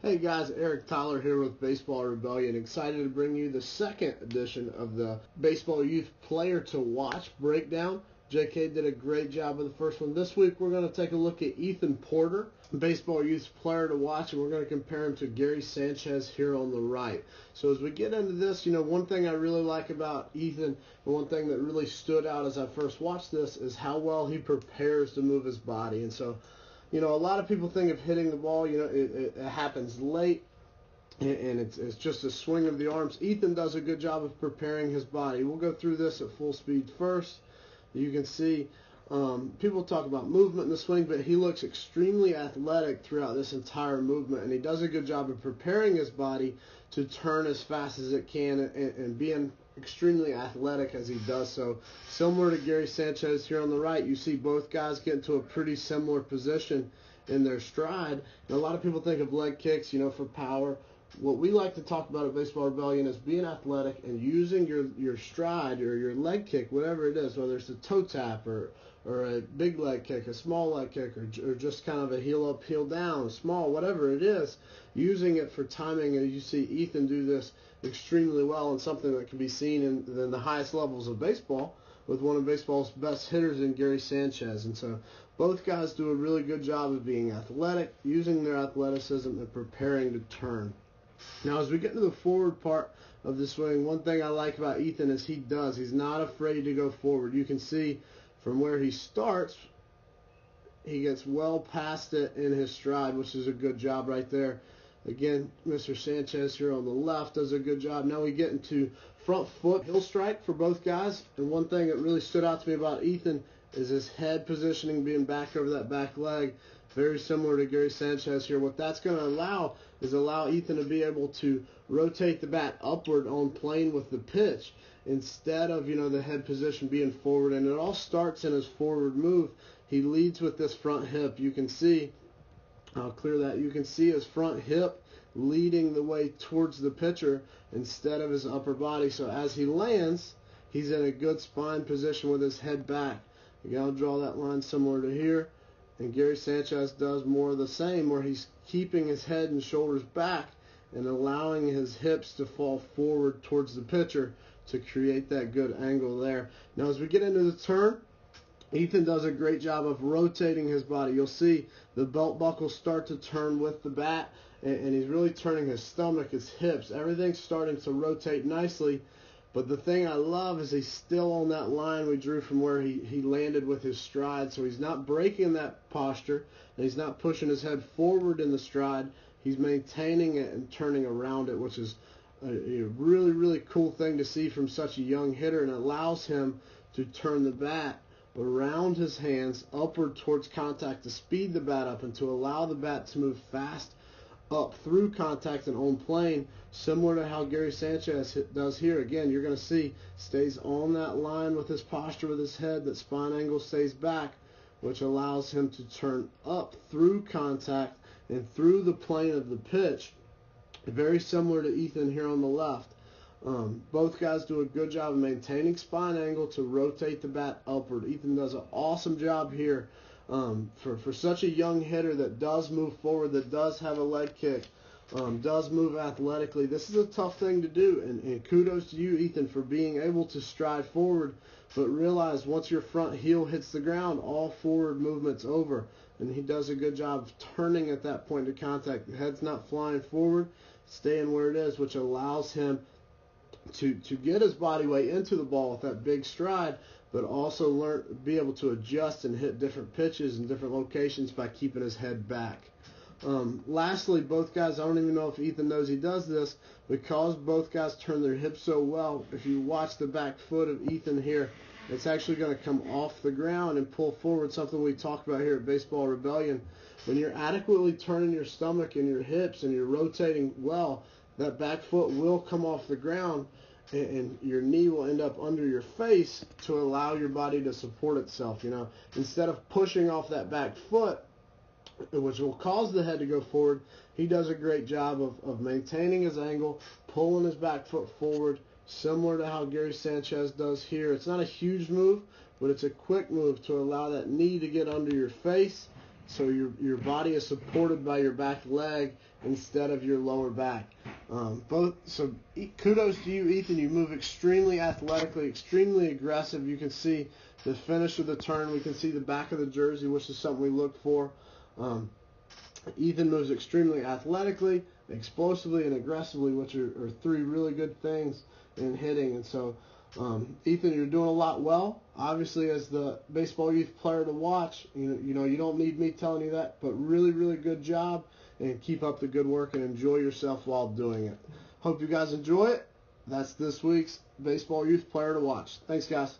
Hey guys, Eric Tyler here with Baseball Rebellion. Excited to bring you the second edition of the Baseball Youth Player to Watch breakdown. JK did a great job with the first one. This week we're going to take a look at Ethan Porter, Baseball Youth Player to Watch, and we're going to compare him to Gary Sanchez here on the right. So as we get into this, one thing I really like about Ethan, and one thing that really stood out as I first watched this, is how well he prepares to move his body. And so a lot of people think of hitting the ball, it happens late, and it's just a swing of the arms. Ethan does a good job of preparing his body. We'll go through this at full speed first. You can see people talk about movement in the swing, but he looks extremely athletic throughout this entire movement, and he does a good job of preparing his body to turn as fast as it can and being extremely athletic as he does so. Similar to Gary Sanchez here on the right, you see both guys get into a pretty similar position in their stride. And a lot of people think of leg kicks, for power. What we like to talk about at Baseball Rebellion is being athletic and using your stride or your leg kick, whatever it is, whether it's a toe tap or a big leg kick, a small leg kick, or just kind of a heel up, heel down, small, whatever it is, using it for timing. And you see Ethan do this extremely well, and something that can be seen in the highest levels of baseball with one of baseball's best hitters in Gary Sanchez. And so both guys do a really good job of being athletic, using their athleticism and preparing to turn. Now, as we get into the forward part of the swing, one thing I like about Ethan is he's not afraid to go forward. You can see from where he starts, he gets well past it in his stride, which is a good job right there. Again, Mr. Sanchez here on the left does a good job. Now we get into front foot heel strike for both guys. And one thing that really stood out to me about Ethan is his head positioning, being back over that back leg. Very similar to Gary Sanchez here. What that's going to allow is Ethan to be able to rotate the bat upward on plane with the pitch instead of, the head position being forward. And it all starts in his forward move. He leads with this front hip. You can see, I'll clear that. You can see his front hip leading the way towards the pitcher instead of his upper body. So as he lands, he's in a good spine position with his head back. Again, I'll draw that line similar to here. And Gary Sanchez does more of the same, where he's keeping his head and shoulders back and allowing his hips to fall forward towards the pitcher to create that good angle there. Now as we get into the turn, Ethan does a great job of rotating his body. You'll see the belt buckles start to turn with the bat, and he's really turning his stomach, his hips. Everything's starting to rotate nicely. But the thing I love is he's still on that line we drew from where he landed with his stride. So he's not breaking that posture, and he's not pushing his head forward in the stride. He's maintaining it and turning around it, which is a really, really cool thing to see from such a young hitter, and it allows him to turn the bat around his hands upward towards contact to speed the bat up and to allow the bat to move fast up through contact and on plane, similar to how Gary Sanchez does here. Again, you're going to see stays on that line with his posture with his head, that spine angle stays back, which allows him to turn up through contact and through the plane of the pitch. Very similar to Ethan here on the left. Both guys do a good job of maintaining spine angle to rotate the bat upward. Ethan does an awesome job here for such a young hitter that does move forward, that does have a leg kick, does move athletically. This is a tough thing to do, and kudos to you, Ethan, for being able to stride forward, but realize once your front heel hits the ground, all forward movement's over. And he does a good job of turning at that point to contact. The head's not flying forward, staying where it is, which allows him to get his body weight into the ball with that big stride, but also be able to adjust and hit different pitches in different locations by keeping his head back. Lastly, both guys, I don't even know if Ethan knows he does this, because both guys turn their hips so well. If you watch the back foot of Ethan here, it's actually going to come off the ground and pull forward, something we talked about here at Baseball Rebellion. When you're adequately turning your stomach and your hips and you're rotating well, that back foot will come off the ground, and your knee will end up under your face to allow your body to support itself. Instead of pushing off that back foot, which will cause the head to go forward, he does a great job of maintaining his angle, pulling his back foot forward, similar to how Gary Sanchez does here. It's not a huge move, but it's a quick move to allow that knee to get under your face so your body is supported by your back leg instead of your lower back. So kudos to you, Ethan. You move extremely athletically, extremely aggressive. You can see the finish of the turn. We can see the back of the jersey, which is something we look for. Ethan moves extremely athletically, explosively, and aggressively, which are three really good things in hitting. And so, Ethan, you're doing a lot well. Obviously, as the baseball youth player to watch, you know you don't need me telling you that, but really, really good job, and keep up the good work and enjoy yourself while doing it. Hope you guys enjoy it. That's this week's baseball youth player to watch. Thanks, guys.